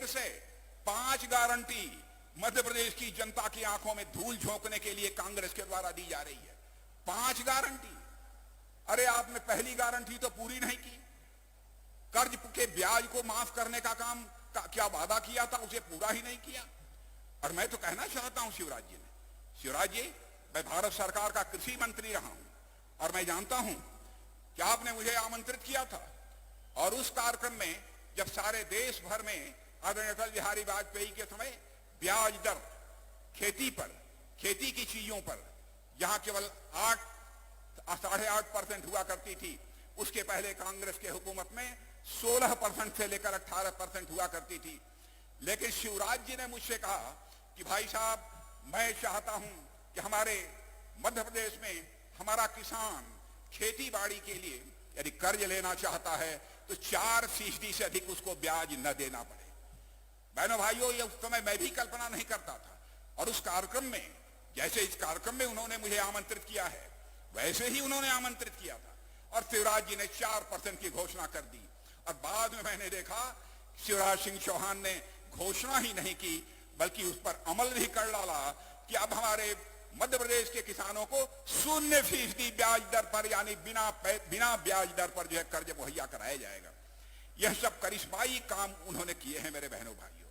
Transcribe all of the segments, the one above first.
फिर से 5 गारंटी मध्य प्रदेश की जनता की आंखों में धूल झोंकने के लिए कांग्रेस के द्वारा दी जा रही है। 5 गारंटी। अरे आपने पहली गारंटी तो पूरी नहीं की। कर्ज के ब्याज को माफ करने का काम क्या वादा किया था, उसे पूरा ही नहीं किया। और मैं तो कहना चाहता हूं शिवराज जी ने, शिवराज जी, मैं भारत सरकार का कृषि मंत्री रहा हूं और मैं जानता हूं कि आपने मुझे आमंत्रित किया था और उस कार्यक्रम में जब सारे देश भर में आदरणीय अटल बिहारी वाजपेयी के समय ब्याज दर खेती पर, खेती की चीजों पर जहां केवल 8.5% हुआ करती थी, उसके पहले कांग्रेस के हुकूमत में 16% से लेकर 18% हुआ करती थी। लेकिन शिवराज जी ने मुझसे कहा कि भाई साहब, मैं चाहता हूं कि हमारे मध्य प्रदेश में हमारा किसान खेती बाड़ी के लिए यदि कर्ज लेना चाहता है तो 4% से अधिक उसको ब्याज न देना पड़े। बहनों भाइयों, ये उस समय मैं भी कल्पना नहीं करता था। और उस कार्यक्रम में, जैसे इस कार्यक्रम में उन्होंने मुझे आमंत्रित किया है, वैसे ही उन्होंने आमंत्रित किया था और शिवराज जी ने 4% की घोषणा कर दी। और बाद में मैंने देखा शिवराज सिंह चौहान ने घोषणा ही नहीं की बल्कि उस पर अमल भी कर डाला कि अब हमारे मध्य प्रदेश के किसानों को 0% ब्याज दर पर, यानी बिना ब्याज दर पर जो है कर्ज मुहैया कराया जाएगा। यह सब करिश्माई काम उन्होंने किए हैं। मेरे बहनों भाइयों,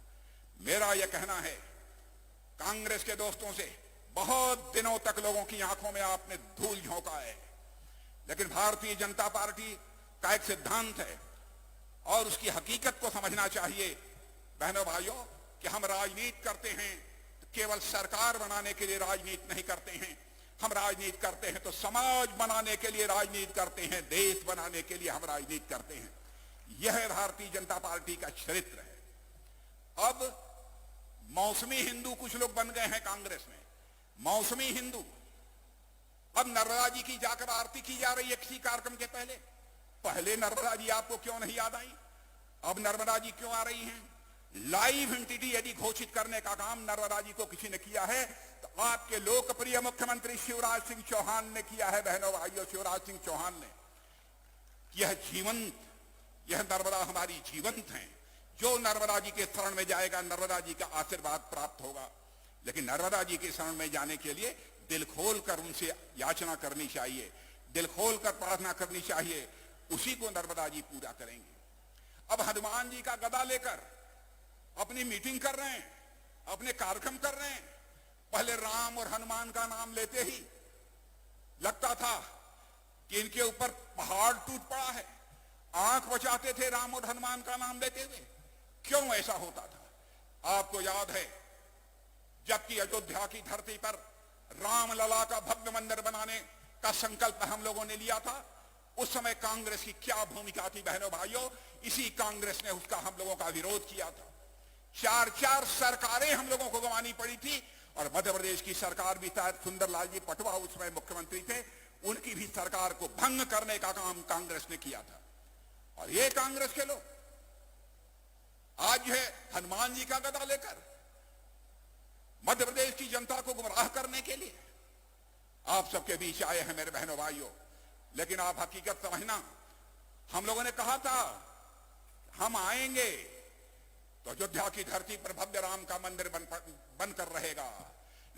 मेरा यह कहना है, कांग्रेस के दोस्तों से बहुत दिनों तक लोगों की आंखों में आपने धूल झोंका है, लेकिन भारतीय जनता पार्टी का एक सिद्धांत है और उसकी हकीकत को समझना चाहिए। बहनों भाइयों, कि हम राजनीति करते हैं तो केवल सरकार बनाने के लिए राजनीति नहीं करते हैं, हम राजनीति करते हैं तो समाज बनाने के लिए राजनीति करते हैं, देश बनाने के लिए हम राजनीति करते हैं। यह भारतीय जनता पार्टी का चरित्र है। अब मौसमी हिंदू कुछ लोग बन गए हैं कांग्रेस में, मौसमी हिंदू। अब नर्मदा जी की जाकर आरती की जा रही है किसी कार्यक्रम के पहले नर्मदा जी आपको क्यों नहीं याद आई? अब नर्मदा जी क्यों आ रही हैं? लाइव एंटिटी यदि घोषित करने का काम नर्मदा जी को किसी ने किया है तो आपके लोकप्रिय मुख्यमंत्री शिवराज सिंह चौहान ने किया है। बहनों भाइयों, शिवराज सिंह चौहान ने। यह जीवंत, यह नर्मदा हमारी जीवंत है। जो नर्मदा जी के शरण में जाएगा, नर्मदा जी का आशीर्वाद प्राप्त होगा। लेकिन नर्मदा जी के शरण में जाने के लिए दिल खोल कर उनसे याचना करनी चाहिए, दिल खोल कर प्रार्थना करनी चाहिए, उसी को नर्मदा जी पूरा करेंगे। अब हनुमान जी का गदा लेकर अपनी मीटिंग कर रहे हैं, अपने कार्यक्रम कर रहे हैं। पहले राम और हनुमान का नाम लेते ही लगता था कि इनके ऊपर पहाड़ टूट पड़ा है। आंख बचाते थे राम और हनुमान का नाम लेते हुए। क्यों ऐसा होता था? आपको याद है, जबकि अयोध्या की धरती पर रामलला का भव्य मंदिर बनाने का संकल्प हम लोगों ने लिया था, उस समय कांग्रेस की क्या भूमिका थी? बहनों भाइयों, इसी कांग्रेस ने उसका हम लोगों का विरोध किया था। 4 सरकारें हम लोगों को गंवानी पड़ी थी और मध्य प्रदेश की सरकार भी था, सुंदरलाल जी पटवा उस समय मुख्यमंत्री थे, उनकी भी सरकार को भंग करने का काम कांग्रेस ने किया था। और ये कांग्रेस के लोग आज है हनुमान जी का गदा लेकर मध्य प्रदेश की जनता को गुमराह करने के लिए आप सबके बीच आए हैं। मेरे बहनों भाइयों, लेकिन आप हकीकत समझना, हम लोगों ने कहा था हम आएंगे तो अयोध्या की धरती पर भव्य राम का मंदिर बनकर रहेगा।